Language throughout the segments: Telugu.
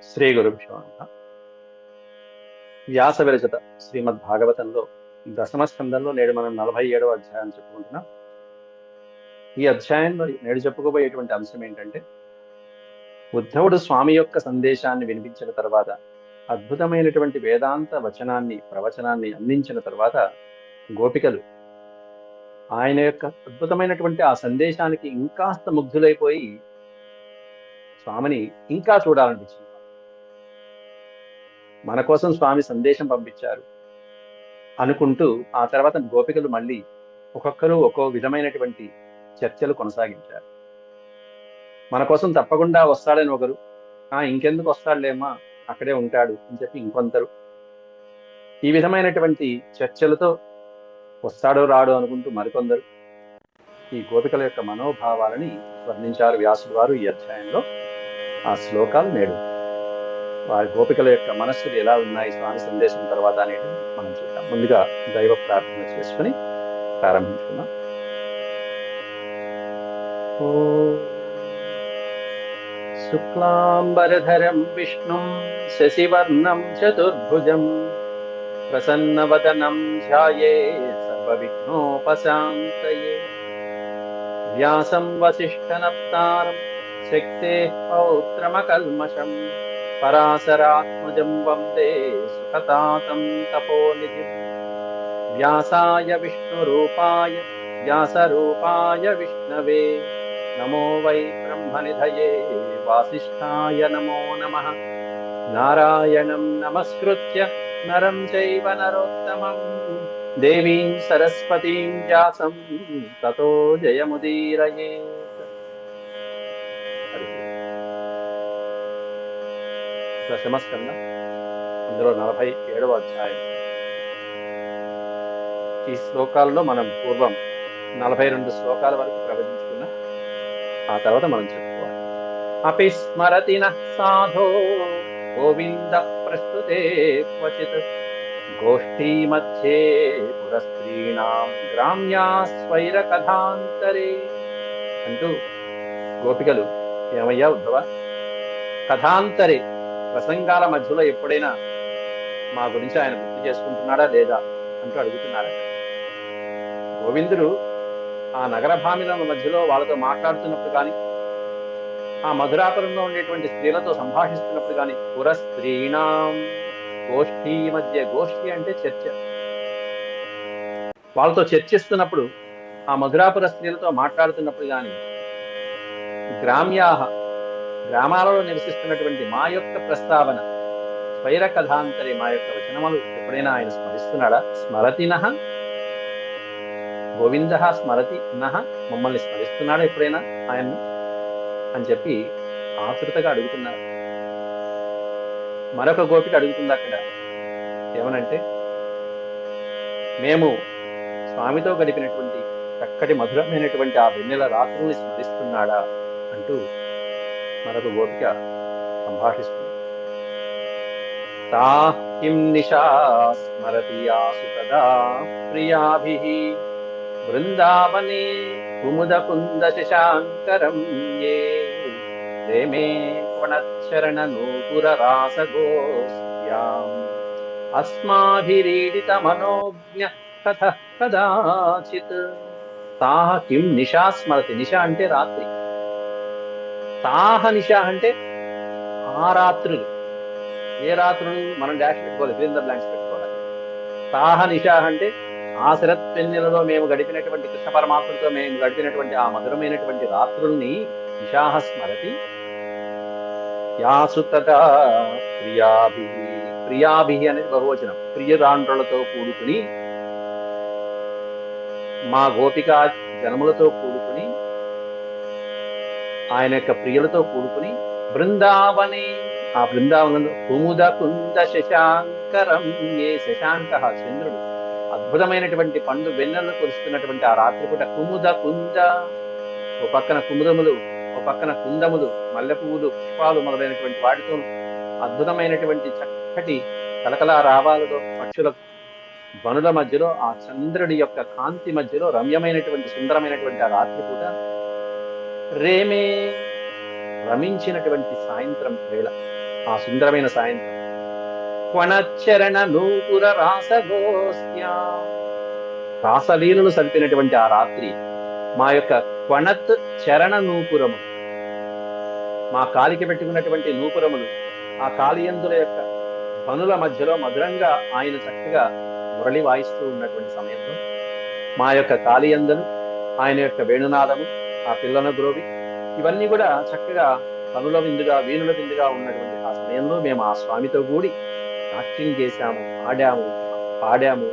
శ్రీ గురుభ్యో నమః. వ్యాస విరచిత శ్రీమద్ భాగవతంలో దశమ స్కందంలో నేడు మనం 47వ అధ్యాయం చెప్పుకుంటున్నాం. ఈ అధ్యాయంలో నేడు చెప్పుకోబోయేటువంటి అంశం ఏంటంటే, ఉద్ధవుడు స్వామి యొక్క సందేశాన్ని వినిపించిన తర్వాత, అద్భుతమైనటువంటి వేదాంత ప్రవచనాన్ని అందించిన తర్వాత, గోపికలు ఆయన యొక్క అద్భుతమైనటువంటి ఆ సందేశానికి ఇంకాస్త ముగ్ధులైపోయి స్వామిని ఇంకా చూడాలనిపించింది. మన కోసం స్వామి సందేశం పంపించారు అనుకుంటూ ఆ తర్వాత గోపికలు మళ్ళీ ఒక్కొక్కరు ఒక్కో విధమైనటువంటి చర్చలు కొనసాగించారు. మన కోసం తప్పకుండా వస్తాడని ఒకరు, ఇంకెందుకు వస్తాడులేమ్మా, అక్కడే ఉంటాడు అని చెప్పి ఇంకొందరు, ఈ విధమైనటువంటి చర్చలతో వస్తాడో రాడో అనుకుంటూ మరికొందరు ఈ గోపికల యొక్క మనోభావాలని వర్ణించారు వ్యాసుడు వారు ఈ అధ్యాయంలో. ఆ శ్లోకాలు నేడు వారి గోపికల యొక్క మనస్సులు ఎలా ఉన్నాయి స్వామి సందేశం తర్వాత అనేది మనం చూద్దాం. ముందుగా దైవ ప్రార్థన చేసుకుని ప్రారంభించుకుందాం. శుక్లాంబరధరం విష్ణుం శశివర్ణం చతుర్భుజం ప్రసన్నవదనం ధ్యాయేత్ సర్వవిఘ్నోపశాంతయే. వ్యాసం వసిష్ఠనప్తారం శక్తేః పౌత్రమకల్మషం పరాశరాత్మజం వందే సుఖతాతం తపోనిధిం. వ్యాసాయ విష్ణురూపాయ వ్యాసరూపాయ విష్ణవే నమో వై బ్రహ్మనిధయే వాసిష్ఠాయ నమో నమః. నారాయణం నమస్కృత్య నరం చైవ నరోత్తమం దేవీం సరస్వతీం వ్యాసం తతో జయముదీరయేత్. దశమస్కందం, అందులో 47వ అధ్యాయం. ఈ శ్లోకాల్లో మనం పూర్వం 42 శ్లోకాల వరకు ప్రవచించుకున్నాం. ఆ తర్వాత మనం చెప్పుకోవాలి. అపి స్మరతి నః సాధో గోవింద ప్రస్తుతే క్వచిత్ గోష్ఠీ మధ్యే పురస్త్రీణాం గ్రామ్యా స్వైర కథాంతరే అంటూ గోపికలు, ఏమయ్యా ఉద్ధవ, కథాంతరే ప్రసంగాల మధ్యలో ఎప్పుడైనా మా గురించి ఆయన గుర్తు చేసుకుంటున్నాడా లేదా అంటూ అడుగుతున్నారా. గోవిందుడు ఆ నగర భామిల మధ్యలో వాళ్ళతో మాట్లాడుతున్నప్పుడు కానీ, ఆ మధురాపురంలో ఉండేటువంటి స్త్రీలతో సంభాషిస్తున్నప్పుడు కానీ, పురస్త్రీణాం గోష్ఠీ మధ్య, గోష్ఠి అంటే చర్చ, వాళ్ళతో చర్చిస్తున్నప్పుడు, ఆ మధురాపుర స్త్రీలతో మాట్లాడుతున్నప్పుడు కానీ, గ్రామాలలో నివసిస్తున్నటువంటి మా యొక్క ప్రస్తావన, స్వైర కథాంతరే మా యొక్క వచనములు ఎప్పుడైనా ఆయన స్మరిస్తున్నాడా? స్మరతి నః గోవింద స్మరతి నః, మమ్మల్ని స్మరిస్తున్నాడా ఎప్పుడైనా ఆయన్ను అని చెప్పి ఆతృతగా అడుగుతున్నారు. మరొక గోపిక అడుగుతుంది అక్కడ, ఏమనంటే, మేము స్వామితో గడిపినటువంటి చక్కటి మధురమైనటువంటి ఆ వెన్నెల రాత్రుల్ని స్మరిస్తున్నాడా అంటూ మరొక గోపిక సంభాషిస్తుంది. తా కిం నిశా స్మరతి యాసు తదా ప్రియాభిః బృందావనే కుముదకుంద శశాంకరం ఏ రేమే వనచ్చరణ నూపుర రాసగోస్త్యాం అస్మాభిరీడిత మనోజ్ఞ కథః కదాచిత్. తాహ కిం నిశా స్మరతి, నిశా అంటే రాత్రి, తాహ నిశా అంటే ఆ రాత్రులు. ఏ రాత్రులు మనం డాష్ పెట్టుకోవాలి, ఫిల్ ద బ్లాంక్స్ పెట్టుకోవాలి. తాహ నిశా అంటే ఆ శరత్ పెన్నెలలో మేము గడిపినటువంటి, కృష్ణ పరమాత్మతో మేము గడిపినటువంటి ఆ మధురమైనటువంటి రాత్రుల్ని నిశాహ స్మరతి. యాసు తదా ప్రియాభి, ప్రియాభి అనేది బహువచనం, ప్రియురాండ్రులతో కూడుకుని, మా గోపికా జనములతో కూడుకుని, ఆయన యొక్క ప్రియులతో కూడుకుని, బృందావనే ఆ బృందావనంలో కుముద కుంద శశాంకరం ఏ, శశాంక చంద్రుడు అద్భుతమైనటువంటి పండు వెన్నెలను కురుస్తున్నటువంటి ఆ రాత్రిపూట కుముద కుంద, ఓ పక్కన కుముదములు, ఓ పక్కన కుందములు, మల్లె పువ్వులు, పుష్పాలు మొదలైనటువంటి వాటితో అద్భుతమైనటువంటి చక్కటి కలకలా రావాలతో పక్షుల వనుల మధ్యలో, ఆ చంద్రుడి యొక్క కాంతి మధ్యలో రమ్యమైనటువంటి సుందరమైనటువంటి ఆ రాత్రిపూట, రేమే రమించినటువంటి సాయంత్రం వేళ, ఆ సుందరమైన సాయంత్రం క్వణచ్చరణ నూపుర రాసగోస్త్యా, రాసలీలలు సలిపినటువంటి ఆ రాత్రి మా యొక్క క్వణత్ చరణ నూపురము, మా కాలికి పెట్టుకున్నటువంటి నూపురములు ఆ కాళియందుల యొక్క పనుల మధ్యలో మధురంగా ఆయన చక్కగా మురళి వాయిస్తూ ఉన్నటువంటి సమయంలో మా యొక్క కాళియందులు, ఆయన యొక్క వేణునాదము, ఆ పిల్లన గ్రోవి, ఇవన్నీ కూడా చక్కగా పనుల విందుగా వీణుల విందుగా ఉన్నటువంటి ఆ సమయంలో మేము ఆ స్వామితో కూడి నాట్యం చేశాము, ఆడాము, పాడాము,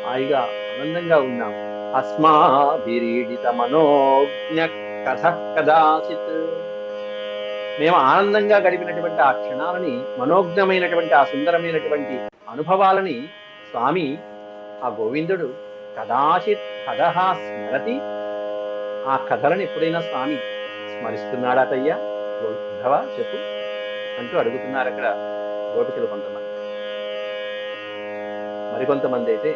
హాయిగా ఆనందంగా ఉన్నాము. అస్మాభిరీడిత మనోజ్ఞ కథ కదాచిత్, మేము ఆనందంగా గడిపినటువంటి ఆ క్షణాలని, మనోజ్ఞమైనటువంటి ఆ సుందరమైనటువంటి అనుభవాలని స్వామి ఆ గోవిందుడు కదాచిత్ కథ స్మరతి, ఆ కథలను ఎప్పుడైనా స్వామి స్మరిస్తున్నాడటయ్యా ఉద్ధవ చెప్పు అంటూ అడుగుతున్నారు అక్కడ గోపికలు కొంతమంది. మరికొంతమంది అయితే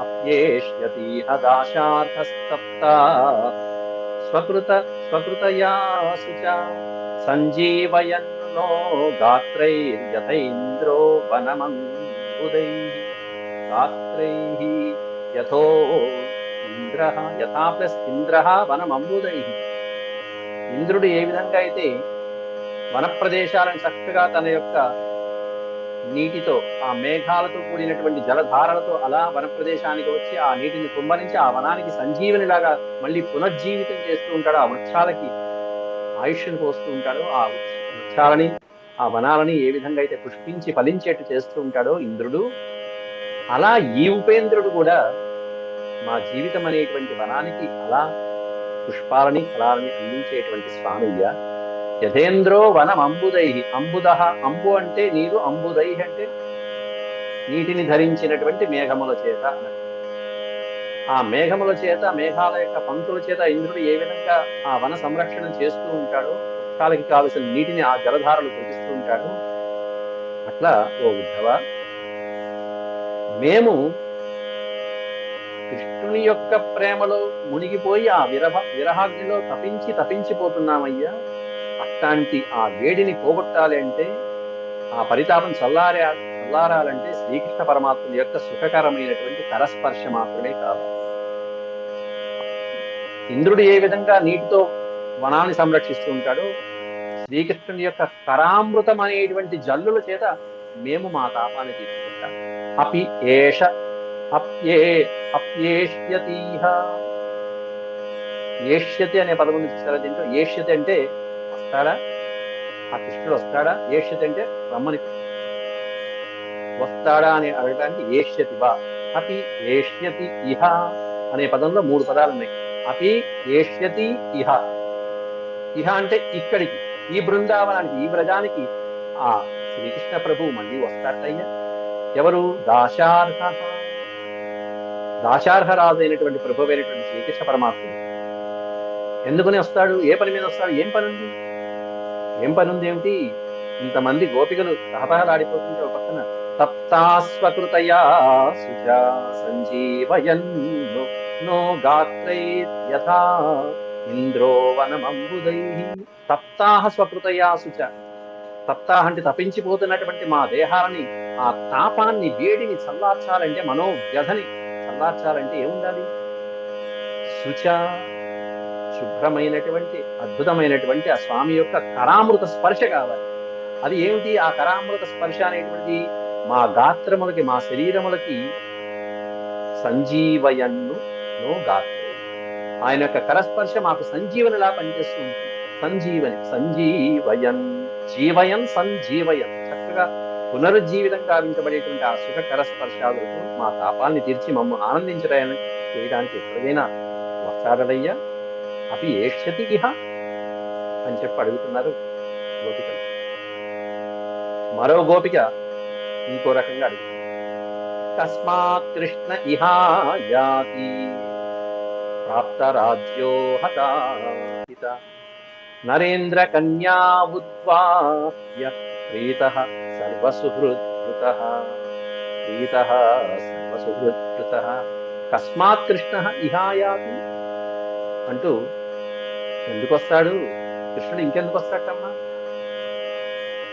అప్యేష్యతీహ దాశార్థస్తప్త స్వకృత స్వకృతయాసు చ సంజీవయన్నో గాత్రైర్యథైంద్రో వనమంబుదైః, గాత్రైః యథో ఇంద్రః యథా ప్లస్ ఇంద్రః వనమంబుదైః. ఇంద్రుడు ఏ విధంగా అయితే వన ప్రదేశాలను చక్కగా తన యొక్క నీటితో, ఆ మేఘాలతో కూడినటువంటి జలధారలతో అలా వన ప్రదేశానికి వచ్చి ఆ నీటిని కుమ్మరించి ఆ వనానికి సంజీవనిలాగా మళ్ళీ పునర్జీవితం చేస్తూ ఉంటాడు, ఆ వృక్షాలకి ఆయుష్ను పోస్తూ ఉంటాడు, ఆ వృక్షాలని ఆ వనాలని ఏ విధంగా అయితే పుష్పించి ఫలించేట్టు చేస్తూ ఉంటాడో ఇంద్రుడు, అలా ఈ ఉపేంద్రుడు కూడా మా జీవితం అనేటువంటి వనానికి అలా పుష్పాలని ఫలాలని అందించేటువంటి స్వామయ్య. యథేంద్రో వనం అంబుదై, అంబుదహ, అంబు అంటే నీరు, అంబుదై అంటే నీటిని ధరించినటువంటి మేఘముల చేత. ఆ మేఘముల చేత, మేఘాల యొక్క పంక్తుల చేత ఇంద్రుడు ఏ విధంగా ఆ వన సంరక్షణ చేస్తూ ఉంటాడో, వృక్షాలకి కావలసిన నీటిని ఆ జలధారలు కురిస్తూ ఉంటాడు, అట్లా ఓ ఉద్ధవ మేము కృష్ణుని యొక్క ప్రేమలో మునిగిపోయి ఆ విరహాగ్నిలో తపించిపోతున్నామయ్యా. అట్లాంటి ఆ వేడిని పోగొట్టాలి అంటే, ఆ పరితాపం చల్లారాలంటే శ్రీకృష్ణ పరమాత్ముని యొక్క సుఖకరమైనటువంటి కరస్పర్శ మాత్రమే కావాలి. ఇంద్రుడు ఏ విధంగా నీటితో వనాన్ని సంరక్షిస్తూ ఉంటాడో, శ్రీకృష్ణుని యొక్క కరామృతం అనేటువంటి జల్లుల చేత మేము మా తాపాన్ని తీర్చుకుంటాం. అపి ఏష అప్యేష్యతీహ, ఏష్యతి అనే పదం చూసారా దీంట్లో? ఏష్యతి అంటే వస్తాడా, ఆ కృష్ణుడు వస్తాడా? ఏష్యతి అంటే రమ్మని, వస్తాడా అని అడగడానికి ఏష్యతి వా. అపి ఏష్యతి ఇహ అనే పదంలో 3 పదాలు ఉన్నాయి. అపి ఏష్యతి ఇహ, ఇహ అంటే ఇక్కడికి, ఈ బృందావనానికి, ఈ వ్రజానికి ఆ శ్రీకృష్ణ ప్రభువు మళ్ళీ వస్తాడయ్యా. ఎవరు? దాశార్హ రాజు అయినటువంటి ప్రభు అయినటువంటి శ్రీకృష్ణ పరమాత్ముడు ఎందుకని వస్తాడు? ఏ పని మీద వస్తాడు? ఏం పని ఉంది? ఏం పని ఉంది ఏమిటి? ఇంతమంది గోపికలు తహతహలాడిపోతుంటే ఒక పక్కన తప్తాస్వకృతయా సుజా సంజీవయన్ను నో గాత్రైర్యథా ఇంద్రో వనమంబుదైః. తప్తాహ స్వకృతయా సుచ, తప్తాహ అంటే తపించిపోతున్నటువంటి మా దేహాలని, ఆ తాపాన్ని, వేడిని చల్లార్చాలంటే, మనోవ్యధని చల్లార్చాలంటే ఏముండాలి? శుచ, శుభ్రమైనటువంటి అద్భుతమైనటువంటి ఆ స్వామి యొక్క కరామృత స్పర్శ కావాలి. అది ఏమిటి ఆ కరామృత స్పర్శ అనేటువంటి? మా గాత్రములకి, మా శరీరములకి సంజీవయన్ను నో గాత్ర, ఆయన యొక్క కరస్పర్శ మాకు సంజీవనిలా పనిచేస్తూ ఉంటుంది. సంజీవని, సంజీవయన్, జీవయన్ సంజీవయన్, చక్కగా పునరుజ్జీవితం గావించబడేటువంటి ఆ సుఖ కరస్పర్శాదులతో మా తాపాన్ని తీర్చి మమ్మ ఆనందించడానికి చేయడానికి ఎప్పుడైనా వస్తాడయ్యా. అవి ఏష్యతి ఇహ అని చెప్పి అడుగుతున్నారు గోపికలు. మరో గోపిక ఇంకో రకంగా అడుగుతుంది. తస్మాత్ కృష్ణ ఇహాయాతి ప్రాప్త రాజ్యో హతాహిత నరేంద్ర కన్యా ఉద్వాహ్య ప్రీతః సర్వసుహృద్కృతః, ప్రీతః సర్వసుహృద్కృతః కస్మాత్ కృష్ణ ఇహాయాతి అంటూ, ఎందుకు వస్తాడు కృష్ణుడు? ఇంకెందుకు వస్తాడమ్మా?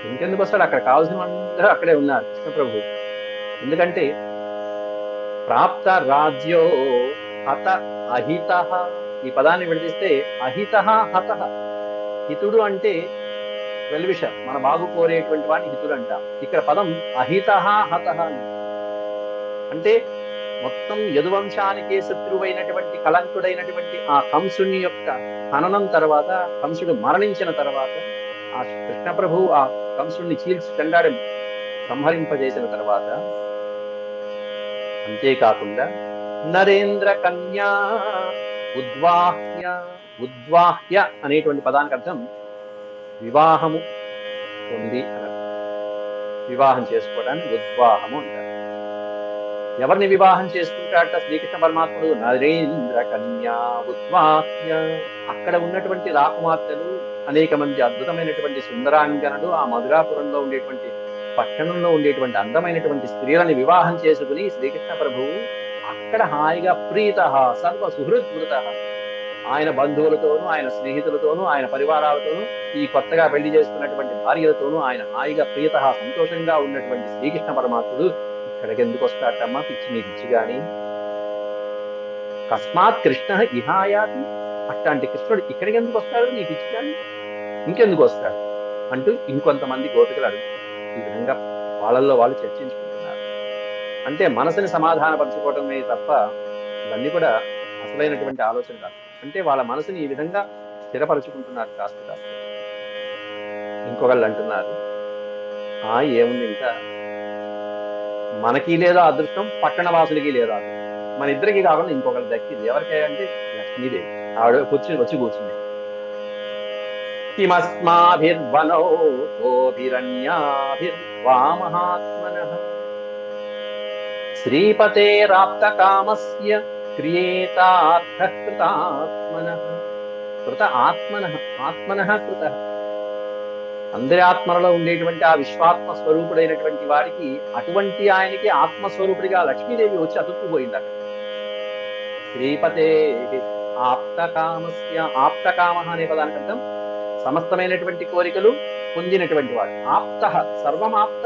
ఇంకెందుకు వస్తాడు? అక్కడ కావాల్సిన వాళ్ళందరూ అక్కడే ఉన్నారు కృష్ణప్రభు. ఎందుకంటే ప్రాప్త రాజ్యో హత అహిత, ఈ పదాన్ని విడదీస్తే అహిత హత. హితుడు అంటే వెల్విష, మన బాగు కోరేటువంటి వాడిని హితుడు అంట. ఇక్కడ పదం అహిత హత అంటే మొత్తం యదువంశానికి శత్రువైనటువంటి కళంకుడైనటువంటి ఆ కంసుని యొక్క హననం తర్వాత, కంసుడు మరణించిన తర్వాత ఆ కృష్ణప్రభు ఆ కంసుడిని చీల్చి చెండాడి సంహరింపజేసిన తర్వాత, అంతేకాకుండా నరేంద్ర కన్యా ఉద్వాహ్య, ఉద్వాహ్య అనేటువంటి పదానికి అర్థం వివాహము పొంది అన్నారు. వివాహం చేసుకోవడాన్ని ఉద్వాహము అంటారు. ఎవరిని వివాహం చేసుకుంటాడట శ్రీకృష్ణ పరమాత్ముడు? నరేంద్ర కన్యా ఉద్వాహ్య. అక్కడ ఉన్నటువంటి రాకుమార్తెలు, అనేక మంది అద్భుతమైనటువంటి సుందరాంగనలు, ఆ మధురాపురంలో ఉండేటువంటి పట్టణంలో ఉండేటువంటి అందమైనటువంటి స్త్రీలని వివాహం చేసుకుని శ్రీకృష్ణ ప్రభువు అక్కడ హాయిగా ప్రీత సర్వ సుహృద్వృత, ఆయన బంధువులతోనూ, ఆయన స్నేహితులతోనూ, ఆయన పరివారాలతోనూ, ఈ కొత్తగా పెళ్లి చేసుకున్నటువంటి భార్యలతోనూ ఆయన హాయిగా ప్రీత సంతోషంగా ఉన్నటువంటి శ్రీకృష్ణ పరమాత్ముడు ఇక్కడికి ఎందుకు వస్తాడమ్మా? పిచ్చి నీ పిచ్చి గాని. కస్మాత్ కృష్ణ ఇహాయాతి, అట్లాంటి కృష్ణుడు ఇక్కడికి ఎందుకు వస్తాడు నీ పిచ్చి గాని, ఇంకెందుకు వస్తాడు అంటూ ఇంకొంతమంది గోపికలు అడుగుతారు. ఈ విధంగా వాళ్ళల్లో వాళ్ళు చర్చించుకుంటున్నారు. అంటే మనసుని సమాధానపరచుకోవటమే తప్ప ఇవన్నీ కూడా అసలైనటువంటి ఆలోచన కాదు. అంటే వాళ్ళ మనసుని ఈ విధంగా స్థిరపరచుకుంటున్నారు కాస్త కాస్త. ఇంకొకళ్ళు అంటున్నారు, ఏముంది ఇంకా మనకి లేదా అదృష్టం, పట్టణ వాసులకి లేదా అదృష్టం, మన ఇద్దరికి కాకుండా ఇంకొకరు దక్కింది. ఎవరికై అంటే లక్ష్మీదేవి. ఆవిడ వచ్చి కూర్చుంది. కిమస్మాభిర్వనో గోభిరణ్యాభిర్వా మహాత్మనః శ్రీపతేరాప్త కామస్య క్రియేతార్థ కృతాత్మనః. కృత ఆత్మనః, ఆత్మనః కృతః. అందరి ఆత్మలలో ఉండేటువంటి ఆ విశ్వాత్మ స్వరూపుడైనటువంటి వాడికి, అటువంటి ఆయనకి ఆత్మస్వరూపుడిగా లక్ష్మీదేవి వచ్చి అతుక్కుపోయింది అక్కడ. శ్రీపతే ఆప్తకామస్య, ఆప్తకామ అనే పదానికి అర్థం సమస్తమైనటువంటి కోరికలు పొందినటువంటి వాడు. ఆప్త, సర్వమాప్త,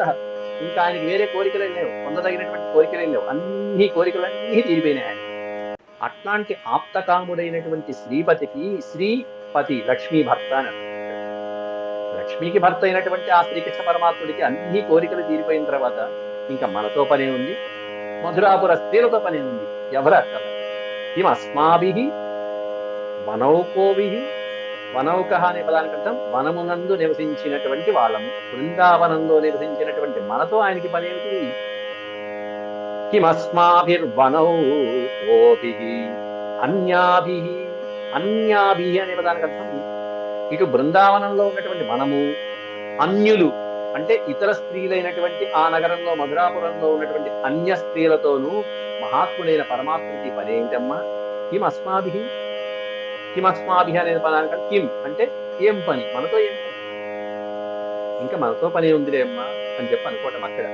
ఇంకా ఆయనకి వేరే కోరికలే లేవు, పొందదగినటువంటి కోరికలే లేవు, అన్ని కోరికలన్నీ తీరిపోయినాయి ఆయన. అట్లాంటి ఆప్తకాముడైనటువంటి శ్రీపతికి, శ్రీపతి లక్ష్మీ భర్త అని అర్థం. లక్ష్మికి భర్త అయినటువంటి ఆ శ్రీకృష్ణ పరమాత్ముడికి అన్ని కోరికలు తీరిపోయిన తర్వాత ఇంకా మనతో పనే ఉంది, మధురాపుర స్త్రీలతో పనే ఉంది. ఎవరు అక్కడ? కిం అస్మాభిః వనౌకోభిః, వనౌక అనే పదానికి అర్థం వనమునందు నివసించినటువంటి వాళ్ళము, బృందావనంలో నివసించినటువంటి మనతో ఆయనకి పనేమిటి? కిమస్మాభిర్వనౌకోభిః అన్యాభిః, అన్యాభిః అనే పదానికి అర్థం ఇటు బృందావనంలో ఉన్నటువంటి మనము, అన్యులు అంటే ఇతర స్త్రీలైనటువంటి ఆ నగరంలో మధురాపురంలో ఉన్నటువంటి అన్య స్త్రీలతోనూ మహాత్ముడైన పరమాత్ముడికి పనేమిటమ్మా? కిం అస్మాభిః, కిం అస్మాభిః అనే పదానికి కిం అంటే ఏం పని, మనతో ఏం పని, ఇంకా మనతో పని ఉందిలే అమ్మా అని చెప్పి అనుకోవటం అక్కడ.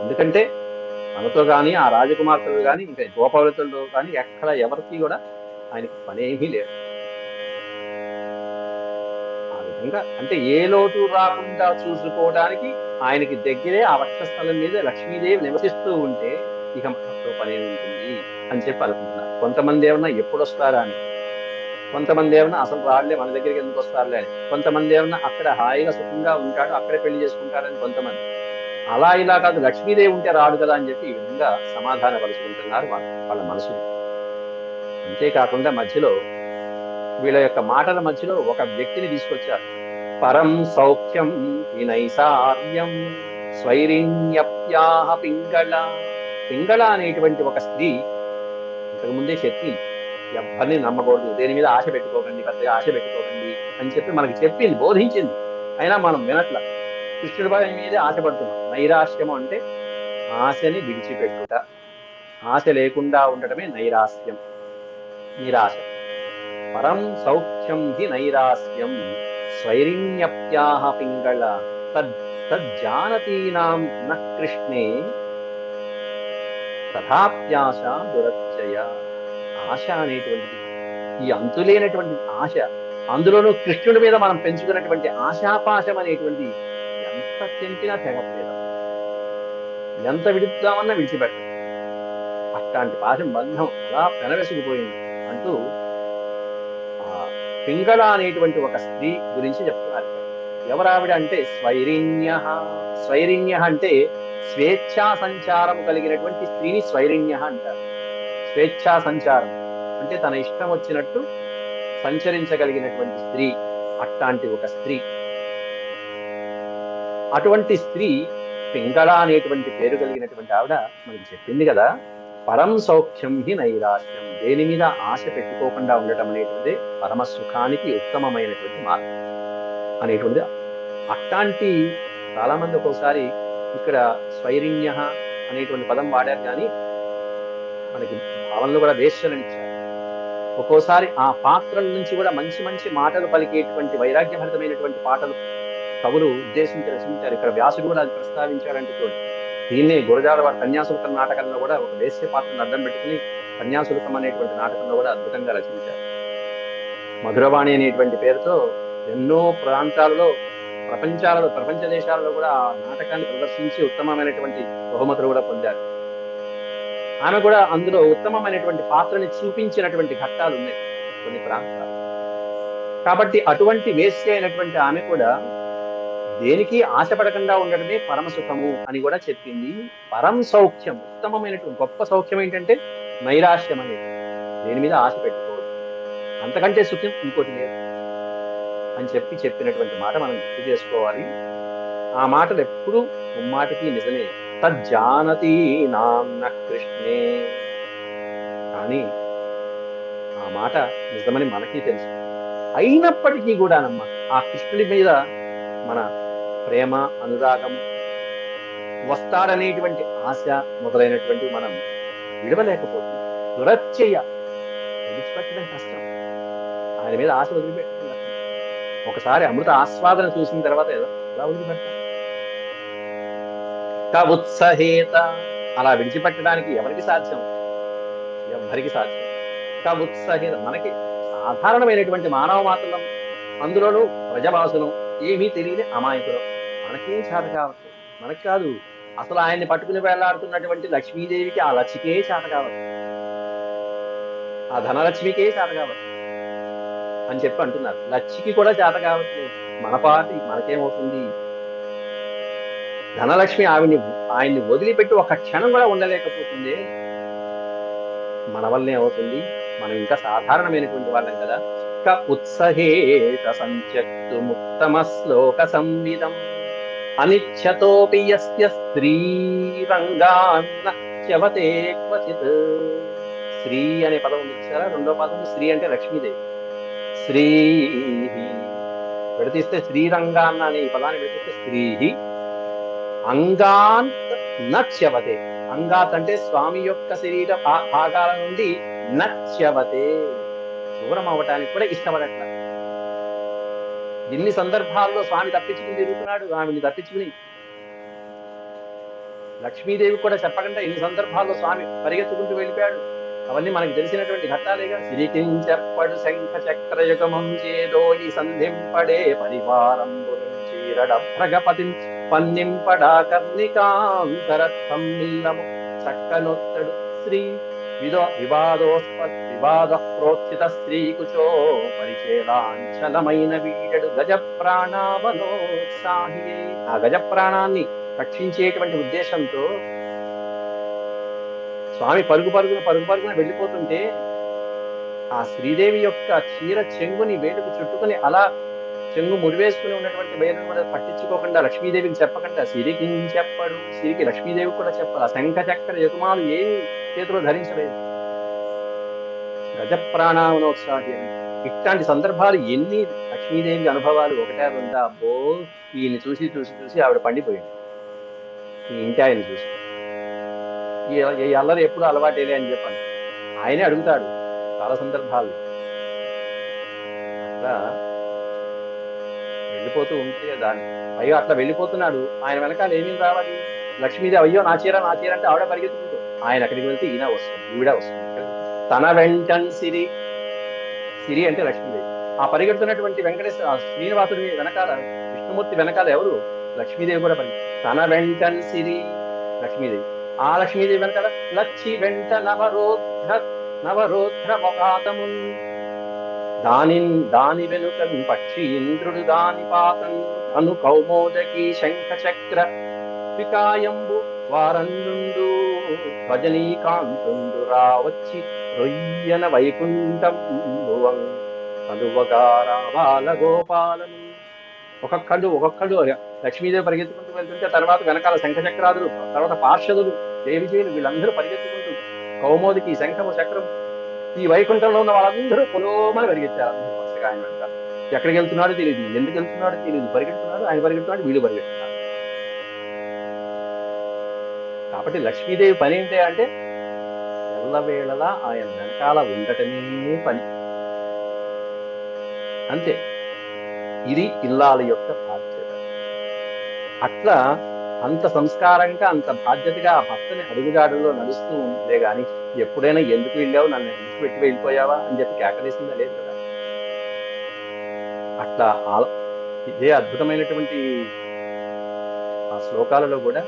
ఎందుకంటే మనతో కానీ, ఆ రాజకుమార్తెలు కానీ, ఇంకా గోపవృతులతో కానీ ఎక్కడ ఎవరికి కూడా ఆయనకి పనేమీ లేదు. అంటే ఏ లోటు రాకుండా చూసుకోవడానికి ఆయనకి దగ్గరే ఆ వక్షస్థలం మీద లక్ష్మీదేవి నివసిస్తూ ఉంటే ఇక మనతో పనే ఉంటుంది అని చెప్పి అనుకుంటున్నారు. కొంతమంది ఏమన్నా ఎప్పుడు వస్తారా అని, కొంతమంది ఏమన్నా అసలు రాళ్లే మన దగ్గరికి ఎందుకు వస్తారులే అని, కొంతమంది ఏమన్నా అక్కడ హాయిగా సుఖంగా ఉంటాడు అక్కడే పెళ్లి చేసుకుంటారని కొంతమంది. అలా ఇలా కాదు, లక్ష్మీదేవి ఉంటే రాడు కదా అని చెప్పి ఈ విధంగా సమాధానపరుచుకుంటున్నారు వాళ్ళ మనసుని. అంతేకాకుండా మధ్యలో వీళ్ళ యొక్క మాటల మధ్యలో ఒక వ్యక్తిని తీసుకొచ్చారు. పరం సౌఖ్యం వినైసార్యం స్వైరిణ్యప్యాహ పింగళ. పింగళ అనేటువంటి ఒక స్త్రీ ఇంతకుముందే చెప్పింది, ఎవరిని నమ్మకూడదు, దేని మీద ఆశ పెట్టుకోకండి, పెద్దగా ఆశ పెట్టుకోకండి అని చెప్పి మనకి చెప్పింది, బోధించింది. అయినా మనం వినట్ల, కృష్ణుడి మీదే ఆశపడుతున్నాం. నైరాశ్యము అంటే ఆశని విడిచిపెట్టుట, ఆశ లేకుండా ఉండటమే నైరాశ్యం, నిరాశ. పరం సౌఖ్యం హి నైరాస్యం స్వైరిణ్యప్యాహ పింగళ తజ్జానతీనాం న కృష్ణే తథాప్యాశ దురత్యయ. ఆశ అనేటువంటిది, ఈ అంతులేనటువంటి ఆశ, అందులోనూ కృష్ణుడి మీద మనం పెంచుకున్నటువంటి ఆశాపాశం అనేటువంటి తెంపినా తెగట్లేదు, ఎంత విడుద్దామన్నా విడిచిపెట్టదు. అట్లాంటి పాశం బంధం అలా పెనవెసుకుపోయింది అంటూ ఆ పింగళ అనేటువంటి ఒక స్త్రీ గురించి చెప్తున్నారు ఇక్కడ. ఎవరావిడ అంటే స్వైరిణ్య. స్వైరిణ్య అంటే స్వేచ్ఛా సంచారం కలిగినటువంటి స్త్రీని స్వైరిణ్య అంటారు. స్వేచ్ఛా సంచారం అంటే తన ఇష్టం వచ్చినట్టు సంచరించగలిగినటువంటి స్త్రీ, అట్లాంటి ఒక స్త్రీ. అటువంటి స్త్రీ పింగళ అనేటువంటి పేరు కలిగినటువంటి ఆవిడ మనకి చెప్పింది కదా, పరం సౌఖ్యం హి నైరాశ్యం, దేని మీద ఆశ పెట్టుకోకుండా ఉండటం అనేటువంటిది పరమ సుఖానికి ఉత్తమమైనటువంటి మార్గం అనేటువంటిది. అట్లాంటి చాలా మంది ఒక్కోసారి ఇక్కడ స్వైరిణ్య అనేటువంటి పదం వాడారు, కానీ మనకి భావనలో కూడా వేశ్యలని ఇచ్చారు. ఒక్కోసారి ఆ పాత్రల నుంచి కూడా మంచి మంచి మాటలు పలికేటువంటి వైరాగ్యభరితమైనటువంటి పాటలు కవులు ఉద్దేశించి రచించారు. ఇక్కడ వ్యాసుడు కూడా అది ప్రస్తావించాడంటే చూడండి. దీన్నే గురజాడ వారి కన్యాశుల్కం నాటకంలో కూడా ఒక వేశ్య పాత్రను అడ్డం పెట్టుకుని కన్యాశుల్కం అనేటువంటి నాటకంలో కూడా అద్భుతంగా రచించారు. మధురవాణి అనేటువంటి పేరుతో ఎన్నో ప్రాంతాలలో ప్రపంచ దేశాలలో కూడా ఆ నాటకాన్ని ప్రదర్శించి ఉత్తమమైనటువంటి బహుమతులు కూడా పొందారు. ఆమె కూడా అందులో ఉత్తమమైనటువంటి పాత్రని చూపించినటువంటి ఘట్టాలు ఉన్నాయి కొన్ని ప్రాంతాలు. కాబట్టి అటువంటి వేశ్య అయినటువంటి ఆమె కూడా దేనికి ఆశపడకుండా ఉండడమే పరమ సుఖము అని కూడా చెప్పింది. పరం సౌఖ్యం, ఉత్తమమైనటువంటి గొప్ప సౌఖ్యం ఏంటంటే నైరాశ్యం అనేది, దేని మీద ఆశ పెట్టుకోవడం, అంతకంటే సుఖం ఇంకోటి లేదు అని చెప్పినటువంటి మాట మనం గుర్తు చేసుకోవాలి. ఆ మాటలు ఎప్పుడూ ముమ్మాటికి నిజమే. తజ్జానతి నాన్న కృష్ణే, కానీ ఆ మాట నిజమని మనకి తెలుసు. అయినప్పటికీ కూడానమ్మా ఆ కృష్ణుడి మీద మన ప్రేమ అనురాగం వస్తాడనేటువంటి ఆశ మొదలైనటువంటి మనం విడవలేకపోతుంది. దురత్యయ విడిచిపెట్టడం కష్టం, ఆయన మీద ఆశ వదిలిపెట్టడం కష్టం. ఒకసారి అమృత ఆస్వాదన చూసిన తర్వాత ఎలా వదిలిపెడతాం? కవుత్సహేత, అలా విడిచిపెట్టడానికి ఎవరికి సాధ్యం? ఎవరికి సాధ్యం? కవుత్సహేత, మనకి సాధారణమైనటువంటి మానవ మాత్రం, అందులోనూ ప్రజవాసులు, ఏమీ తెలియని అమాయకులు, మనకేం చేత కావచ్చు. మనకు కాదు, అసలు ఆయన్ని పట్టుకుని వేళ్లాడుతున్నటువంటి లక్ష్మీదేవికి ఆ లక్ష్మికే చేత కావచ్చు, ఆ ధనలక్ష్మికే చేత కావచ్చు అని చెప్పి అంటున్నారు. లక్ష్మికి కూడా చేత కావచ్చు, మన పాటి మనకేమవుతుంది? ధనలక్ష్మి ఆయన్ని వదిలిపెట్టి ఒక క్షణం కూడా ఉండలేకపోతుంది. మన వల్లే అవుతుంది, మనం ఇంకా సాధారణమైనటువంటి వాళ్ళం కదా. క ఉత్సహేత సంచక్తు ముత్తమ శ్లోక సంవిదం అనిచ్ఛతోపి యస్య స్త్రీరంగాన్న చ్యవతే క్వచిత్. శ్రీ అనే పదం ఉంది చూసారా, రెండో పదం శ్రీ అంటే లక్ష్మీదేవి. శ్రీ విడతీస్తే శ్రీరంగాన్న అనే ఈ పదాన్ని విడతీస్తే శ్రీ అంగాన్ నచ్యవతే. అంగాత్ అంటే స్వామి యొక్క శరీర భాగాల నుండి నచ్యవతే, దూరం అవటానికి కూడా ఇష్టపడట్ల. ఎన్ని సందర్భాల్లో స్వామి తప్పించుకుని తిరుగుతున్నాడు, ఆమెని తప్పించుకుని. లక్ష్మీదేవి కూడా చెప్పకుండా ఎన్ని సందర్భాల్లో స్వామి పరిగెత్తుకుంటూ వెళ్ళిపోయాడు. అవన్నీ మనకు తెలిసినటువంటి ఘట్టాలేగా. సిరికించెప్పడు శంఖ చక్రయుగమం చేదో ఈ సంధింపడే పరివారం చీరడభ్రగపతి పన్నింపడా కర్ణికాంతరత్వం మిల్లము చక్కనొత్తడు శ్రీ వివాద ప్రోత్థిత స్త్రీ కుచో పరిచేలాంచలమైన వీడడు గజ ప్రాణావనోత్సాహి. ఆ గజ ప్రాణాన్ని రక్షించేటువంటి ఉద్దేశంతో స్వామి పరుగు పరుగున వెళ్ళిపోతుంటే ఆ శ్రీదేవి యొక్క చీర చెంగుని వేలుకు చుట్టుకుని అలా చెంగు ముడివేసుకుని ఉన్నటువంటి వేలును కూడా పట్టించుకోకుండా లక్ష్మీదేవికి చెప్పకుండా సిరికి చెప్పడు. సిరికి లక్ష్మీదేవికి కూడా చెప్పాలి. ఆ శంఖ చక్ర యకుమాలు ఏమి చేతిలో ధరించలేదు. గజ ప్రాణావనోత్సాహి. ఇట్లాంటి సందర్భాలు ఎన్ని లక్ష్మీదేవి అనుభవాలు ఒకటే ఉందా? అబ్బో, ఈయన్ని చూసి ఆవిడ పండిపోయింది. ఈ ఇంటి ఆయన చూసి ఈ అల్లరి ఎప్పుడు అలవాటేలే అని చెప్పాను. ఆయనే అడుగుతాడు చాలా సందర్భాలు. అట్లా వెళ్ళిపోతూ ఉంటే దాన్ని అయ్యో అట్లా వెళ్ళిపోతున్నాడు, ఆయన వెనకాల ఏమేమి రావాలి? లక్ష్మీదేవి అయ్యో నా చీర అంటే ఆవిడ పరిగెత్తుకుంటూ, ఆయన అక్కడికి వెళ్తే ఈయన వస్తుంది, ఈవిడ వస్తుంది. తన వెంటన్ సిరి అంటే లక్ష్మీదేవి. ఆ పరిగెడుతున్నటువంటి వెంకటేశ్వర శ్రీనివాసుడి వెనకాల, విష్ణుమూర్తి వెనకాల ఎవరు? లక్ష్మీదేవి కూడా పరిగెత్తి తన వెంటన్ సిరి లక్ష్మీదేవి. ఆ లక్ష్మీదేవి వెనకాల లచ్చి వెంట నవరోధ్రవపాతమున్ దాని వెనుకన్ పక్షి ఇంద్రుడు దాని పాతం అను కౌమోదకి శంఖ చక్ర వికాయంబు వారండు భజనీకాంతుండు రావచ్చి రొయ్యన వైకుంఠంబువం కలువగారాబాల గోపాలము. ఒక్కొక్కళ్ళు లక్ష్మీదేవి పరిగెత్తుకుంటూ వెళ్తుంటే తర్వాత వెనకాల శంఖచక్రాదులు, తర్వాత పార్షదులు, దేవిజయులు వీళ్ళందరూ పరిగెత్తుకుంటూ కౌమోదికి శంఖము చక్రం ఈ వైకుంఠంలో ఉన్న వాళ్ళందరూ పులోమని పరిగెత్తారు. అందరూ వరుసగా ఆయన వెంట. ఎక్కడికి వెళ్తున్నాడో తెలియదు, ఎందుకు వెళ్తున్నాడో తెలియదు, పరిగెడుతున్నాడు, ఆయన పరిగెడుతున్నాడు, వీళ్ళు పరిగెడుతున్నారు. కాబట్టి లక్ష్మీదేవి పని ఏంటి అంటే ఎల్లవేళలా ఆయన వెనకాల ఉండటమే పని, అంతే. ఇది ఇల్లాల యొక్క బాధ్యత. అట్లా అంత సంస్కారంగా అంత బాధ్యతగా ఆ భర్తని అడుగుజాడల్లో నడుస్తూ ఉంటే గాని ఎప్పుడైనా ఎందుకు వెళ్ళావు, నన్ను విడిచిపెట్టి వెళ్ళిపోయావా అని చెప్పి కేకలేసిందా లేదు కదా. అట్లా ఇదే అద్భుతమైనటువంటి ఆ శ్లోకాలలో కూడా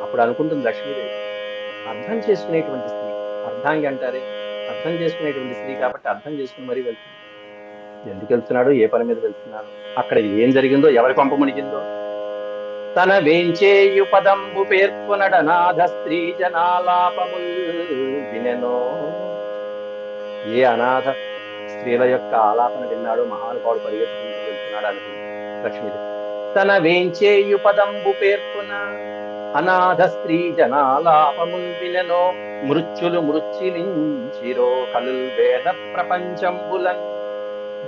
అప్పుడు అనుకుంటుంది లక్ష్మీదేవి, అర్థం చేసుకునేటువంటి స్త్రీ, అర్థాంగి అంటారే, అర్థం చేసుకునేటువంటి స్త్రీ కాబట్టి అర్థం చేసుకుని మరీ వెళ్తుంది. ఎందుకు వెళ్తున్నాడు, ఏ పని మీద వెళ్తున్నాడు, అక్కడ ఏం జరిగిందో, ఎవరి కొంప మునిగిందో. తన వేంచేయు పదంబు పేర్కొనడనాథ స్త్రీ జనాలాపముల్ వినెనో. ఏ అనాథ స్త్రీల యొక్క ఆలాపన విన్నాడో మహానుభావుడు పరిగెత్తుకుంటూ వెళ్తున్నాడు అనుకుంది లక్ష్మీదేవి. తన వేంచేయు పదంబు పేర్కొన అనాథ స్త్రీ జనాలాపముల్ వినెనో. మృత్యులు మృత్యులించిరో కలుల్ వేద ప్రపంచంబులన్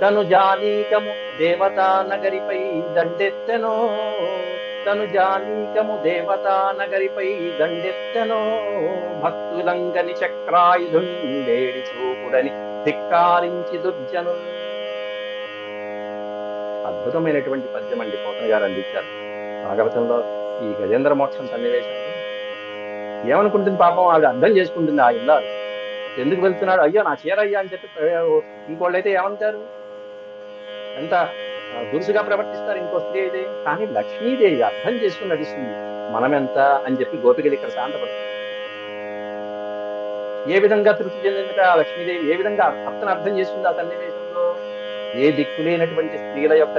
ధనుజానీకము దేవతా నగరిపై దండెత్తెనో. ధనుజానీకము దేవతా నగరిపై దండెత్తెనో. భక్తులంగని చక్రాయుధుండేడి చూపుడని ధిక్కారించి దుర్జను. అద్భుతమైనటువంటి పద్యం అండి పోతన గారు అందించారు భాగవతంలో. ఈ గజేంద్ర మోక్షం సన్నివేశంలో ఏమనుకుంటుంది పాపం, ఆవిడ అర్థం చేసుకుంటుంది. ఆ ఇల్లాలు ఎందుకు వెళ్తున్నాడు, అయ్యో నా చీరయ్యా అని చెప్పి ఇంకోళ్ళైతే ఏమంటారు, ఎంత దురుసుగా ప్రవర్తిస్తారు ఇంకో స్త్రీ అయితే. కానీ లక్ష్మీదేవి అర్థం చేసుకుని నడుస్తుంది, మనమెంత అని చెప్పి గోపికలు ఇక్కడ శాంతపడుతుంది. ఏ విధంగా తృప్తి చెందిందిట ఆ లక్ష్మీదేవి, ఏ విధంగా భర్తను అర్థం చేసుకుంది ఆ సన్నివేశంలో. ఏ దిక్కులేనటువంటి స్త్రీల యొక్క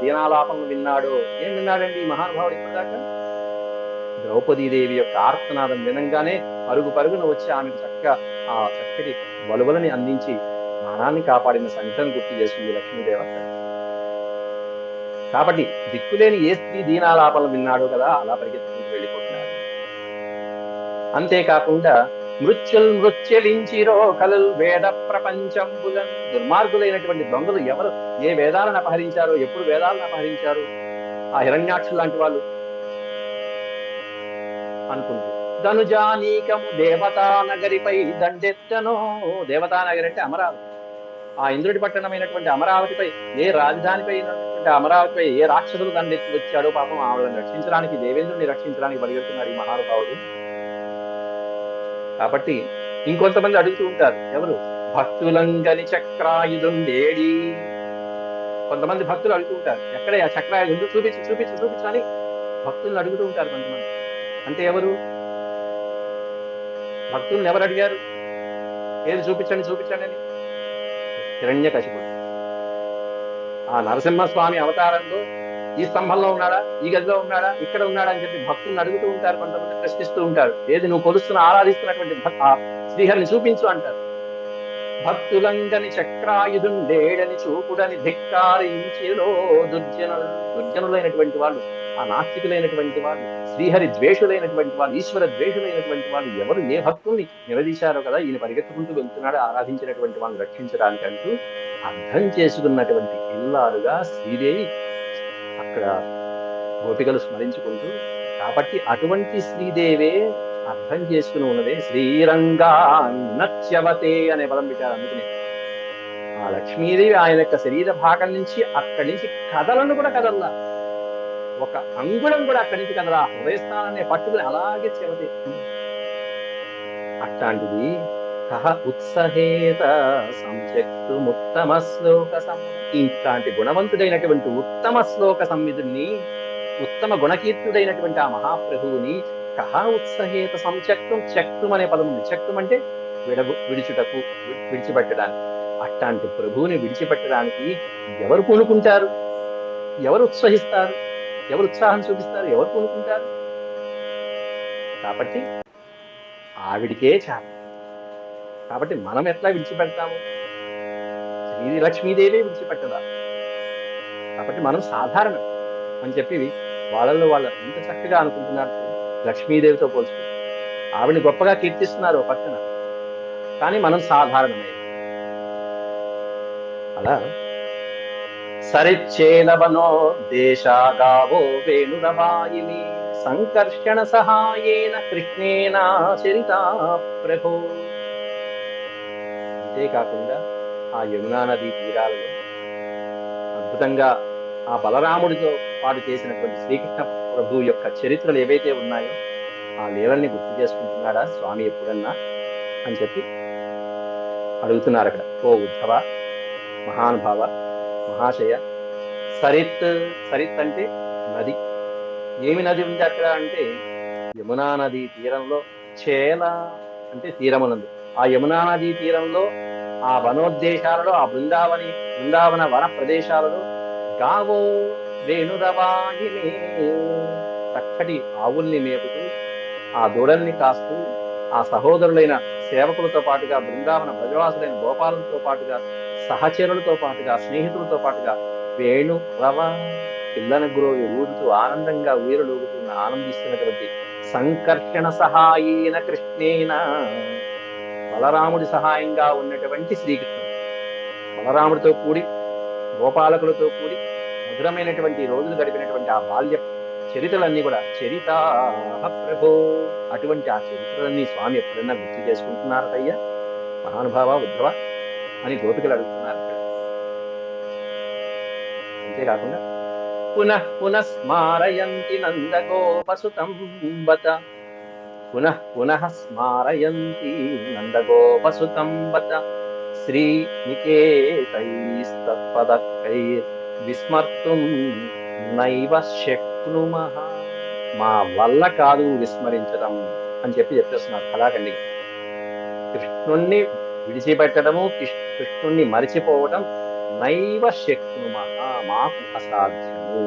దీనాలాపం విన్నాడో. ఏం విన్నాడండి ఈ మహానుభావుడు ఇప్పటిదాకా? ద్రౌపదీదేవి యొక్క ఆర్తనాదం వినంగానే పరుగు పరుగున వచ్చి ఆమెకు ఆ చక్కటి వలువలని అందించి మానాన్ని కాపాడిన సంఘటన గుర్తు చేస్తుంది లక్ష్మీదేవి. కాబట్టి దిక్కులేని ఏ స్త్రీ దీనాలాపన విన్నాడో కదా అలా పరిగెత్తుకుంటూ వెళ్ళిపోతున్నాడు. అంతేకాకుండా మృత్యులించిరో కలుల్ వేద ప్రపంచంబులన్. దుర్మార్గులైనటువంటి దొంగలు ఎవరు, ఏ వేదాలను అపహరించారో, ఎప్పుడు వేదాలను అపహరించారు, ఆ హిరణ్యాక్షులు లాంటి వాళ్ళు అనుకుంటూ. ధనుజానీకము దేవతా నగరిపై దండెత్తనో. దేవతా నగరి అంటే అమరావతి. ఆ ఇంద్రుడి పట్టణమైనటువంటి అమరావతిపై, ఏ రాజధానిపై అమరావతిపై ఏ రాక్షసులు దండెత్తి వచ్చాడో పాపం ఆవిడని రక్షించడానికి, దేవేంద్రుడిని రక్షించడానికి పరిగెడుతున్నాడు ఈ మహానుభావుడు. కాబట్టి ఇంకొంతమంది అడుగుతూ ఉంటారు, ఎవరు, భక్తులంగని చక్రాయుధుండేడి. కొంతమంది భక్తులు అడుగుతూ ఉంటారు, ఎక్కడ ఆ చక్రాయుధుడు చూపించు చూపించు చూపించు అని భక్తులను అడుగుతూ ఉంటారు కొంతమంది. అంటే ఎవరు భక్తులను ఎవరు అడిగారు, ఏది చూపించండి చూపించండి అని? హిరణ్యకశిపుడు. ఆ నరసింహస్వామి అవతారంలో ఈ స్తంభంలో ఉన్నాడా, ఈ గదిలో ఉన్నాడా, ఇక్కడ ఉన్నాడా అని చెప్పి భక్తులను అడుగుతూ ఉంటారు, కొంతమంది ప్రశ్నిస్తూ ఉంటారు. ఏది నువ్వు కొలుస్తున్న ఆరాధిస్తున్నటువంటి శ్రీహరిని చూపించు అంటారు. భక్తులంగని చక్రాయుధుండేడని చూపుడని ధిక్కారించిలో దుర్జనులైనటువంటి వాళ్ళు, ఆ నాస్తికులైనటువంటి వాళ్ళు, శ్రీహరి ద్వేషులైనటువంటి వాళ్ళు, ఈశ్వర ద్వేషులైనటువంటి వాళ్ళు ఎవరు ఏ భక్తుల్ని నిలదీశారో కదా, ఈయన పరిగెత్తుకుంటూ వెళ్తున్నాడు ఆరాధించినటువంటి వాళ్ళని రక్షించడానికి అంటూ అర్థం చేసుకున్నటువంటి ఇల్లాలుగా శ్రీదేవి అక్కడ గోపికలు స్మరించుకుంటూ. కాబట్టి అటువంటి శ్రీదేవే అర్థం చేసుకుని ఉన్నదే శ్రీరంగా నత్యవతే అనే పదం పెట్టారు. అందుకనే ఆ లక్ష్మీదేవి ఆయన యొక్క శరీర భాగం నుంచి అక్కడి నుంచి కదలను కూడా కదల్లా, ఒక అంగుళం కూడా అక్కడి నుంచి కదలా, హృదయస్థానాన్ని పట్టుకుని అలాగే చెవతే. అట్లాంటిది కహ ఉత్సహేత సంచక్తుముత్తమ శ్లోక ఇట్లాంటి గుణవంతుడైనటువంటి ఉత్తమ శ్లోక సంవిధుల్ని, ఉత్తమ గుణకీర్తుడైనటువంటి ఆ మహాప్రభువుని కహ ఉత్సహేత సంచక్తం, చక్తం అనే పదం ఉంది. చక్తం అంటే విడుచుటకు, విడిచిపెట్టడానికి. అట్లాంటి ప్రభువుని విడిచిపెట్టడానికి ఎవరు పూనుకుంటారు? ఎవరు ఉత్సహిస్తారు? ఎవరు ఉత్సాహం చూపిస్తారు? ఎవరు పూనుకుంటారు? కాబట్టి ఆవిడికే చాలు. కాబట్టి మనం ఎట్లా విడిచిపెడతాము? శ్రీ లక్ష్మీదేవి విడిచిపెట్టదా. కాబట్టి మనం సాధారణం అని చెప్పి వాళ్ళల్లో వాళ్ళు ఎంత చక్కగా అనుకుంటున్నారు లక్ష్మీదేవితో పోల్చుకుంటారు. ఆవిడని గొప్పగా కీర్తిస్తున్నారు ఓ పక్కన, కానీ మనం సాధారణమే. అలా సరిచ్చేలవనో దేశాగావో వేణురవాయిని సంకర్షణ సహాయేన కృష్ణేన చరితా ప్రభో. అంతేకాకుండా ఆ యమునా నదీ తీరాలలో అద్భుతంగా ఆ బలరాముడితో పాటు చేసినటువంటి శ్రీకృష్ణ ప్రభు యొక్క చరిత్రలు ఏవైతే ఉన్నాయో ఆ లీలల్ని గుర్తు చేసుకుంటున్నాడా స్వామి ఎప్పుడన్నా అని చెప్పి అడుగుతున్నారు అక్కడ. ఓ ఉద్ధవ, మహానుభావ, మహాశయ, సరిత్. సరిత్ అంటే నది. ఏమి నది ఉంది అక్కడ అంటే యమునా నదీ తీరంలో, చేల అంటే తీరమునందు, ఆ యమునా నదీ తీరంలో ఆ వనోద్దేశాలలో, ఆ బృందావన వన ప్రదేశాలలో గావో వేణురవాయిని చక్కటి ఆవుల్ని మేపుతూ, ఆ దూడల్ని కాస్తూ, ఆ సహోదరులైన సేవకులతో పాటుగా, బృందావన బ్రజవాసులైన గోపాలతో పాటుగా, సహచరులతో పాటుగా, స్నేహితులతో పాటుగా వేణు రవ పిల్లన గురోవి ఊదుతూ ఆనందంగా ఊయలూగుతున్న ఆనందిస్తున్నటువంటి సంకర్షణ సహాయేన కృష్ణేన, బలరాముడి సహాయంగా ఉన్నటువంటి శ్రీకృష్ణుడు, బలరాముడితో కూడి గోపాలకులతో కూడి మధురమైనటువంటి రోజులు గడిపినటువంటి ఆ బాల్య చరిత్రలన్నీ కూడా చరితా ప్రభో. అటువంటి ఆ చరిత్రలన్నీ స్వామి ఎప్పుడన్నా గుర్తు చేసుకుంటున్నారయ్యా మహానుభావ ఉద్ధవ అని గోపికలు అడుగుతున్నారు. అంతేకాకుండా పునః పునః స్మారయంతి నందగోపసుతం బత, పునః పునః స్మారయంతి నందగోపసుతం బత శ్రీనికేతైస్తత్పదకైర్ విస్మర్తుం నైవ శక్నుమః. మా వల్ల కాదు విస్మరించడం అని చెప్పేస్తున్నారు కళాఖండిగా. కృష్ణుణ్ణి విడిచిపెట్టడము, కృష్ణుణ్ణి మరిచిపోవడం నైవ శక్నుమః, మాకు అసాధ్యము.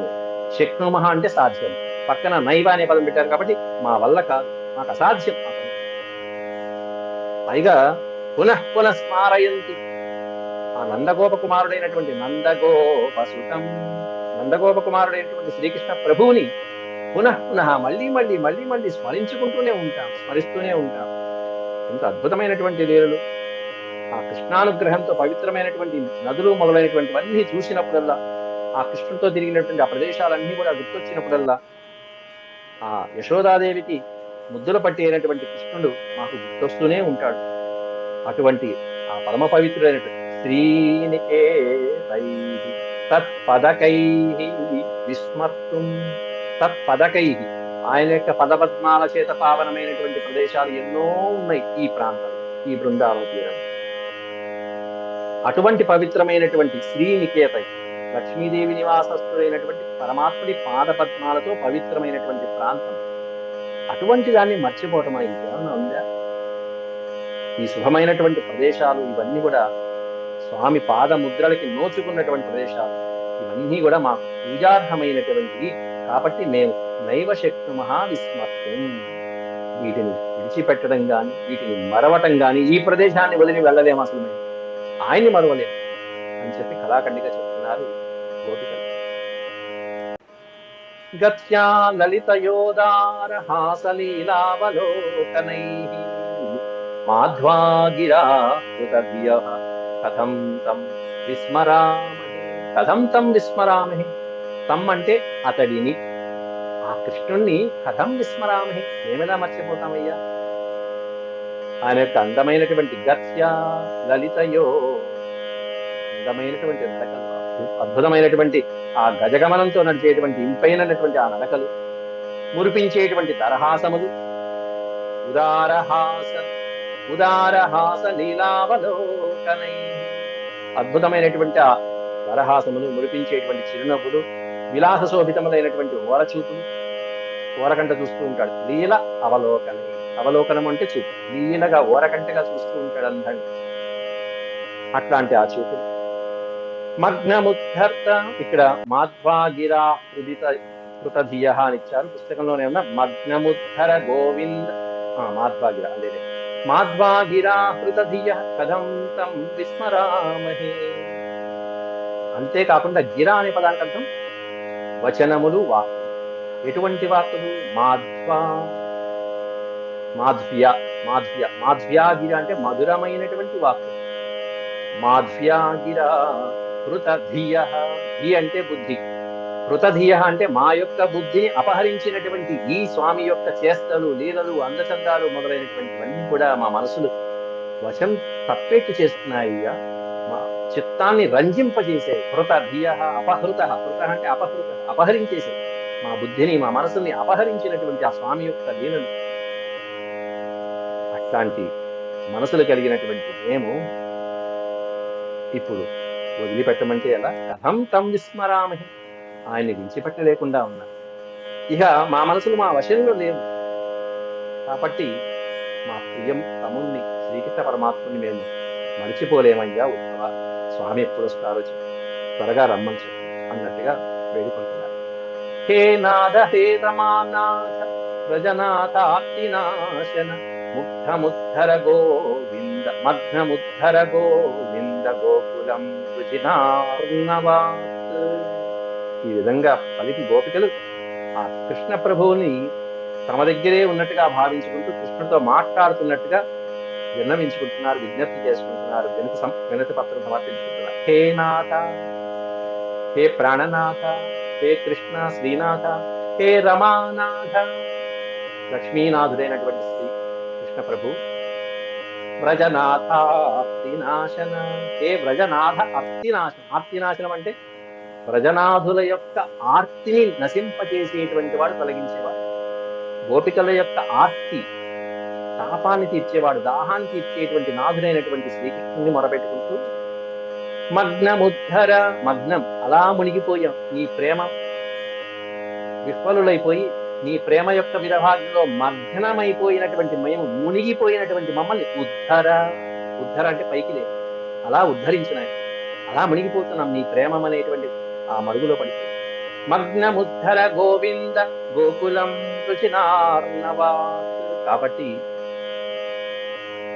శక్నుమః అంటే సాధ్యం, పక్కన నైవ అనే పదం పెట్టారు కాబట్టి మా వల్ల కాదు, మాకు అసాధ్యం. పైగా పునః పునః స్మారయంతి, ఆ నందగోప కుమారుడైనటువంటి నందగోప కుమారుడైనటువంటి శ్రీకృష్ణ ప్రభువుని పునః పునః మళ్ళీ మళ్ళీ మళ్ళీ మళ్ళీ స్మరిస్తూనే ఉంటాం. ఎంత అద్భుతమైనటువంటి లీలలు. ఆ కృష్ణానుగ్రహంతో పవిత్రమైనటువంటి నదులు మొదలైనటువంటివన్నీ చూసినప్పుడల్లా, ఆ కృష్ణుడితో తిరిగినటువంటి ఆ ప్రదేశాలన్నీ కూడా గుర్తొచ్చినప్పుడల్లా, ఆ యశోదాదేవికి ముద్దుల పట్టి అయినటువంటి కృష్ణుడు మాకు గుర్తొస్తూనే ఉంటాడు. అటువంటి ఆ పరమ పవిత్రుడైనటువంటి శ్రీనికేతై తత్పదకై విస్మర్తుం, తత్పదకై ఆయన యొక్క పదపద్మాల చేత పావనమైనటువంటి ప్రదేశాలు ఎన్నో ఉన్నాయి ఈ ప్రాంతంలో, ఈ బృందావన తీరం. అటువంటి పవిత్రమైనటువంటి శ్రీనికేతై, లక్ష్మీదేవి నివాసస్తుడైనటువంటి పరమాత్ముడి పాదపద్మాలతో పవిత్రమైనటువంటి ప్రాంతం. అటువంటి దాన్ని మర్చిపోవటం ఇంకేమన్నా ఉందా? ఈ శుభమైనటువంటి ప్రదేశాలు ఇవన్నీ కూడా స్వామి పాద ముద్రలకి నోచుకున్నటువంటి ప్రదేశాలు, ఇవన్నీ కూడా మాకు పూజార్హమైనటువంటివి. కాబట్టి మేము నైవ శక్నుమః విస్మర్తుం, వీటిని విడిచిపెట్టడం గాని, వీటిని మరవటం గాని, ఈ ప్రదేశాన్ని వదిలి వెళ్ళలేము, అసలు మేము ఆయన్ని మరవలేము అని చెప్పి కళాఖండిగా చెప్తున్నారు గోపికలు. గత్యా లలితయోదార హాసలీలావలోకనైః మాధ్వాగిరా కృతవ్యః కథం తం విస్మరామహే. తమ్ అంటే అతడిని, ఆ కృష్ణుణ్ణి కథం విస్మరామహే, మేమెలా మర్చిపోతామయ్యా. ఆయన యొక్క అందమైనటువంటి గత్యా లలితయో, అందమైనటువంటి నడకలు, అద్భుతమైనటువంటి ఆ గజగమనంతో నడిచేటువంటి ఇంపైనటువంటి ఆ నడకలు, మురిపించేటువంటి దరహాసములు, ఉదారహాస ఉదారహాస లీలావలోకనై. అద్భుతమైనటువంటి ఆ వరహాసములు, మురిపించేటువంటి చిరునవ్వులు, విలాస శోభితములైనటువంటి ఓరచూపులు, ఓరకంట చూస్తూ ఉంటాడు. లీల అవలోకనై. అవలోకనం అంటే చూపు. లీలగా ఓరకంటగా చూస్తూ ఉంటాడు అందంగా. అట్లాంటి ఆ చూపులు. మగ్నముద్ధర్త, ఇక్కడ మాధ్వాగిరా హృదిత కృతధియ అని ఇచ్చారు. పుస్తకంలోనే ఉన్న మగ్నముద్ధర గోవింద మాధ్వాగిర అదే మాధ్వాగిరా హృతధియ కథం తం విస్మరామహే. అంతేకాకుండా గిర అనే పదానికి అర్థం వచనములు, వాక్కులు. ఎటువంటి వాక్కులు? మాధ్వ్య మాధ్వ్య మాధ్వ్యాగిర అంటే మధురమైనటువంటి వాక్కులు. మాధ్వ్యాగిర కృతధియ, ధి అంటే బుద్ధి, కృతధియ అంటే మా యొక్క బుద్ధిని అపహరించినటువంటి ఈ స్వామి యొక్క చేష్టలు, లీలలు, అందచందాలు మొదలైనటువంటివన్నీ కూడా మా మనసులు వశం తప్పేట్టు చేస్తున్నాయ్యా, మా చిత్తాన్ని రంజింపజేసే. కృతధియ అపహృత, హృత అంటే అపహృత, అపహరించేసే. మా బుద్ధిని, మా మనసుల్ని అపహరించినటువంటి ఆ స్వామి యొక్క లీలలు. అట్లాంటి మనసులు కలిగినటువంటి మేము ఇప్పుడు వదిలిపెట్టమంటే ఎలా? కథం తం విస్మరామహి, ఆయన్ని విడిచిపెట్టలేకుండా ఉన్నా. ఇక మా మనసులు మా వశంలో లేవు కాబట్టి మా ప్రియం తముణ్ణి శ్రీకృష్ణ పరమాత్ముని మేము మరిచిపోలేమయ్యా ఉద్ధవ. స్వామి ఎప్పుడు వస్తారో త్వరగా రమ్మని చెప్పు అన్నట్టుగా వేడుకుంటున్నారు. హే నాద హే రమానాథ ప్రజనాథార్తినాశన ముగ్ధముద్ధర గోవింద మగ్నముద్ధర గోవింద గోకులం రుచినార్ణవాత్. ఈ విధంగా పలికి గోపికలు ఆ కృష్ణ ప్రభువుని తమ దగ్గరే ఉన్నట్టుగా భావించుకుంటూ కృష్ణుడితో మాట్లాడుతున్నట్టుగా విన్నవించుకుంటున్నారు, విజ్ఞప్తి చేసుకుంటున్నారు, వినతి పత్రం సమర్పించుకుంటున్నారు. హే నాథ, హే ప్రాణనాథ, హే కృష్ణ శ్రీనాథ, హే రమానాథ, లక్ష్మీనాథుడైనటువంటి శ్రీ కృష్ణ ప్రభు. వ్రజనాథ అర్తినాశన, హే వ్రజనాథ అర్తినాశనం. ఆర్తినాశనం అంటే వ్రజనాథుల యొక్క ఆర్తిని నశింపచేసేటువంటి వాడు, తొలగించేవాడు. గోపికల యొక్క ఆర్తి తాపాన్ని తీర్చేవాడు, దాహాన్ని తీర్చేటువంటి నాథుడైనటువంటి శ్రీకృష్ణుని మొరపెట్టుకుంటూ మగ్నముద్ధర, మగ్నం అలా మునిగిపోయాం నీ ప్రేమ విఫలులైపోయి, నీ ప్రేమ యొక్క విరహాగ్నిలో మగ్నమైపోయినటువంటి మేము, మునిగిపోయినటువంటి మమ్మల్ని ఉద్ధర. ఉద్ధర అంటే పైకి లేదు, అలా ఉద్ధరించిన, అలా మునిగిపోతున్నాం నీ ప్రేమం అనేటువంటి ఆ మరుగులో పడిపోయి. మగ్నముద్ధర గోవింద గోకులం రుచినార్ణవా. కాబట్టి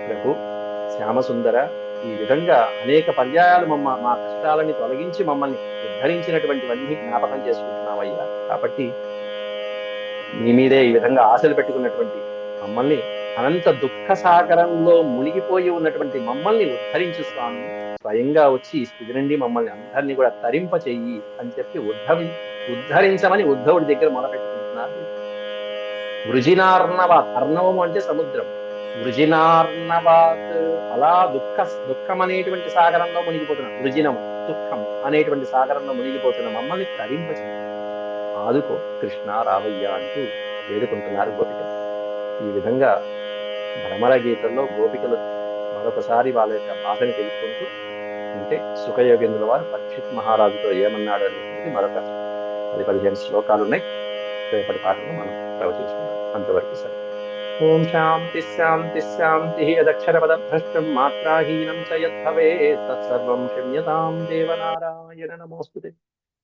ప్రభు శ్యామసుందర, ఈ విధంగా అనేక పర్యాయాలు మా కష్టాలని తొలగించి మమ్మల్ని ఉద్ధరించినటువంటివన్నీ జ్ఞాపకం చేసుకుంటున్నావయ్యా. కాబట్టి నీ మీదే ఈ విధంగా ఆశలు పెట్టుకున్నటువంటి మమ్మల్ని, అనంత దుఃఖ సాగరంలో మునిగిపోయి ఉన్నటువంటి మమ్మల్ని ఉద్ధరించు స్వామి. స్వయంగా వచ్చి ఈ స్థితి నుండి మమ్మల్ని అందరినీ కూడా తరింప చెయ్యి అని చెప్పి ఉద్ధరించమని ఉద్ధవుడి దగ్గర మొదలుపెట్టుకుంటున్నారు. వృజినార్ణవాత్, అర్ణవము అంటే సముద్రం. వృజినార్ణవాత్ అలా దుఃఖం అనేటువంటి సాగరంలో మునిగిపోతున్నాం. వృజినము దుఃఖం అనేటువంటి సాగరంలో మునిగిపోతున్న మమ్మల్ని తరింపచేయి, ఆదుకో కృష్ణ రావయ్య అంటూ వేడుకుంటున్నారు గోపికలు. ఈ విధంగా భ్రమర గీతల్లో గోపికలు మరొకసారి వాళ్ళ యొక్క బాధని తెలుసుకుంటూ ఉంటే సుఖయోగేంద్రుల వారు పరీక్షిత్ మహారాజుతో ఏమన్నాడు అనేటువంటి మరొక 10-15 శ్లోకాలు ఉన్నాయి. రేపటి పాఠంలో మనం ప్రవచించుకుందాం. అంతవరకు సరే. ఓం శాంతి శాంతి శాంతి. యదక్షరపదభ్రష్టం మాత్రాహీనం చ యద్భవేత్ తత్సర్వం క్షమ్యతాం దేవనారాయణ నమోస్తుతే.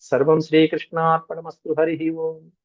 సర్వం శ్రీకృష్ణార్పణమస్తు. హరి ఓం.